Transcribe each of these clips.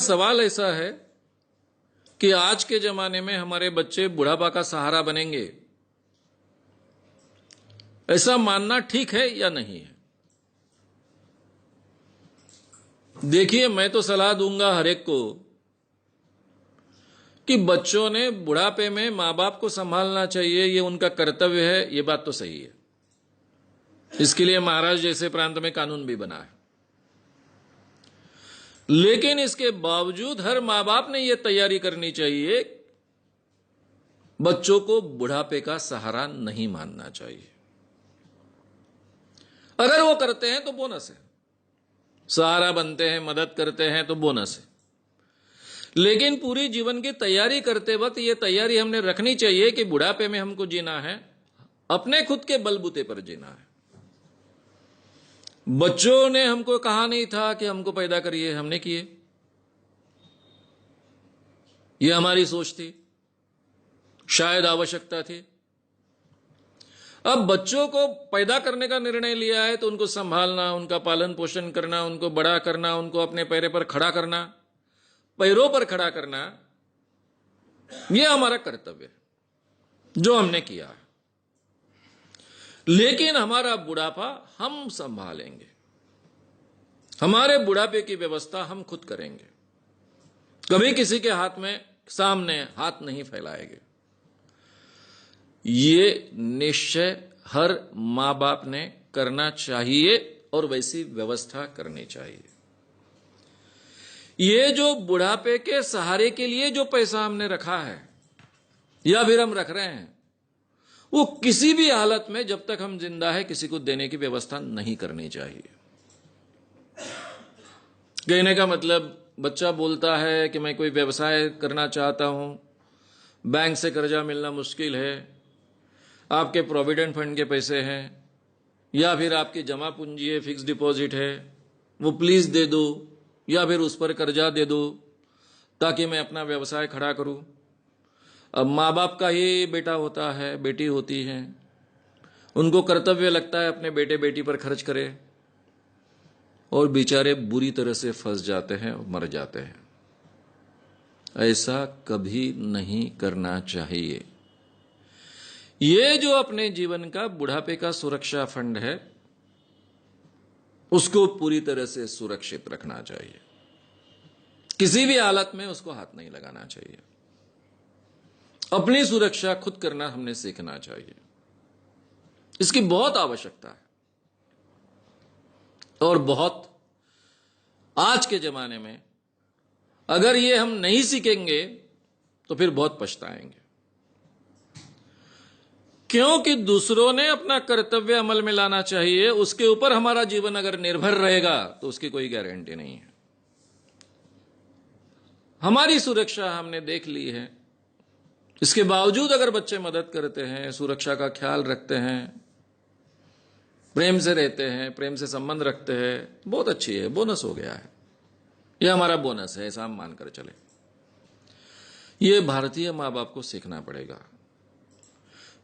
सवाल ऐसा है कि आज के जमाने में हमारे बच्चे बुढ़ापा का सहारा बनेंगे, ऐसा मानना ठीक है या नहीं है? देखिए, मैं तो सलाह दूंगा हर एक को कि बच्चों ने बुढ़ापे में मां बाप को संभालना चाहिए, ये उनका कर्तव्य है। ये बात तो सही है। इसके लिए महाराष्ट्र जैसे प्रांत में कानून भी बना है। लेकिन इसके बावजूद हर मां बाप ने यह तैयारी करनी चाहिए, बच्चों को बुढ़ापे का सहारा नहीं मानना चाहिए। अगर वो करते हैं तो बोनस है, सहारा बनते हैं, मदद करते हैं तो बोनस है। लेकिन पूरी जीवन की तैयारी करते वक्त यह तैयारी हमने रखनी चाहिए कि बुढ़ापे में हमको जीना है, अपने खुद के बलबूते पर जीना है। बच्चों ने हमको कहा नहीं था कि हमको पैदा करिए, हमने किए। यह हमारी सोच थी, शायद आवश्यकता थी। अब बच्चों को पैदा करने का निर्णय लिया है तो उनको संभालना, उनका पालन पोषण करना, उनको बड़ा करना, उनको अपने पैरों पर खड़ा करना, यह हमारा कर्तव्य है जो हमने किया है। लेकिन हमारा बुढ़ापा हम संभालेंगे, हमारे बुढ़ापे की व्यवस्था हम खुद करेंगे। कभी किसी के हाथ में सामने हाथ नहीं फैलाएंगे। ये निश्चय हर मां बाप ने करना चाहिए और वैसी व्यवस्था करनी चाहिए। ये जो बुढ़ापे के सहारे के लिए जो पैसा हमने रखा है या फिर हम रख रहे हैं, वो किसी भी हालत में जब तक हम जिंदा है किसी को देने की व्यवस्था नहीं करनी चाहिए। कहने का मतलब, बच्चा बोलता है कि मैं कोई व्यवसाय करना चाहता हूं, बैंक से कर्जा मिलना मुश्किल है, आपके प्रोविडेंट फंड के पैसे हैं या फिर आपकी जमा पूंजी है, फिक्स डिपॉजिट है, वो प्लीज दे दो या फिर उस पर कर्जा दे दो ताकि मैं अपना व्यवसाय खड़ा करूं। अब माँ बाप का ही बेटा होता है, बेटी होती है, उनको कर्तव्य लगता है अपने बेटे बेटी पर खर्च करे, और बेचारे बुरी तरह से फंस जाते हैं और मर जाते हैं। ऐसा कभी नहीं करना चाहिए। ये जो अपने जीवन का बुढ़ापे का सुरक्षा फंड है, उसको पूरी तरह से सुरक्षित रखना चाहिए। किसी भी हालत में उसको हाथ नहीं लगाना चाहिए। अपनी सुरक्षा खुद करना हमने सीखना चाहिए। इसकी बहुत आवश्यकता है और बहुत आज के जमाने में अगर ये हम नहीं सीखेंगे तो फिर बहुत पछताएंगे, क्योंकि दूसरों ने अपना कर्तव्य अमल में लाना चाहिए, उसके ऊपर हमारा जीवन अगर निर्भर रहेगा तो उसकी कोई गारंटी नहीं है। हमारी सुरक्षा हमने देख ली है, इसके बावजूद अगर बच्चे मदद करते हैं, सुरक्षा का ख्याल रखते हैं, प्रेम से रहते हैं, प्रेम से संबंध रखते हैं, बहुत अच्छी है, बोनस हो गया है। यह हमारा बोनस है, ऐसा हम मानकर चले। यह भारतीय मां बाप को सीखना पड़ेगा।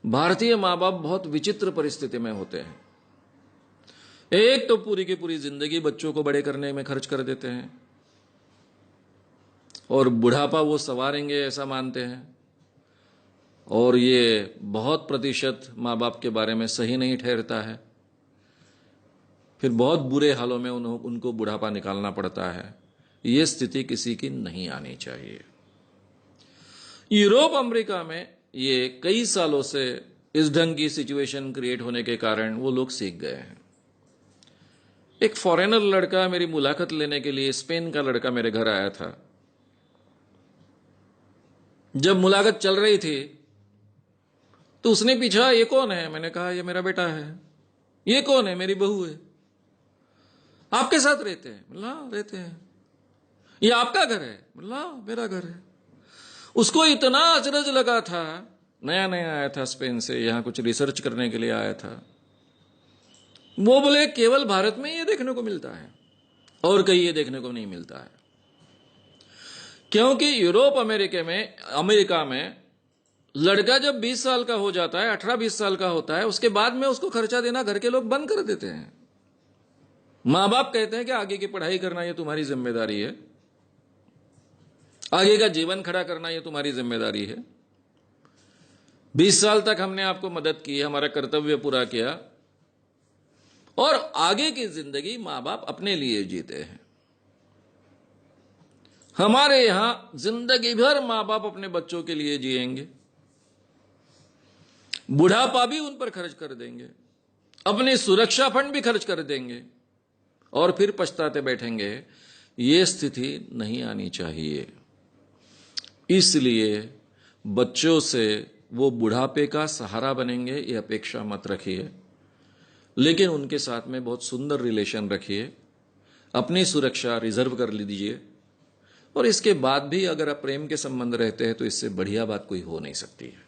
भारतीय मां बाप बहुत विचित्र परिस्थिति में होते हैं। एक तो पूरी की पूरी जिंदगी बच्चों को बड़े करने में खर्च कर देते हैं और बुढ़ापा वो संवारेंगे ऐसा मानते हैं, और ये बहुत प्रतिशत मां बाप के बारे में सही नहीं ठहरता है। फिर बहुत बुरे हालों में उनको बुढ़ापा निकालना पड़ता है। ये स्थिति किसी की नहीं आनी चाहिए। यूरोप अमेरिका में ये कई सालों से इस ढंग की सिचुएशन क्रिएट होने के कारण वो लोग सीख गए हैं। एक फॉरेनर लड़का मेरी मुलाकात लेने के लिए, स्पेन का लड़का मेरे घर आया था। जब मुलाकात चल रही थी तो उसने पूछा, ये कौन है? मैंने कहा, ये मेरा बेटा है। ये कौन है? मेरी बहू है। आपके साथ रहते हैं? बोला, रहते हैं। ये आपका घर है? बोला, मेरा घर है। उसको इतना अचरज लगा था, नया नया आया था स्पेन से, यहां कुछ रिसर्च करने के लिए आया था। वो बोले, केवल भारत में ये देखने को मिलता है और कहीं ये देखने को नहीं मिलता है, क्योंकि यूरोप अमेरिका में लड़का जब 20 साल का हो जाता है, 18-20 साल का होता है, उसके बाद में उसको खर्चा देना घर के लोग बंद कर देते हैं। मां बाप कहते हैं कि आगे की पढ़ाई करना ये तुम्हारी जिम्मेदारी है, आगे का जीवन खड़ा करना ये तुम्हारी जिम्मेदारी है। 20 साल तक हमने आपको मदद की, हमारा कर्तव्य पूरा किया, और आगे की जिंदगी मां बाप अपने लिए जीते हैं। हमारे यहां जिंदगी भर मां बाप अपने बच्चों के लिए जिएंगे, बुढ़ापा भी उन पर खर्च कर देंगे, अपनी सुरक्षा फंड भी खर्च कर देंगे, और फिर पछताते बैठेंगे। ये स्थिति नहीं आनी चाहिए। इसलिए बच्चों से वो बुढ़ापे का सहारा बनेंगे ये अपेक्षा मत रखिए, लेकिन उनके साथ में बहुत सुंदर रिलेशन रखिए, अपनी सुरक्षा रिजर्व कर लीजिए, और इसके बाद भी अगर आप प्रेम के संबंध रहते हैं तो इससे बढ़िया बात कोई हो नहीं सकती है।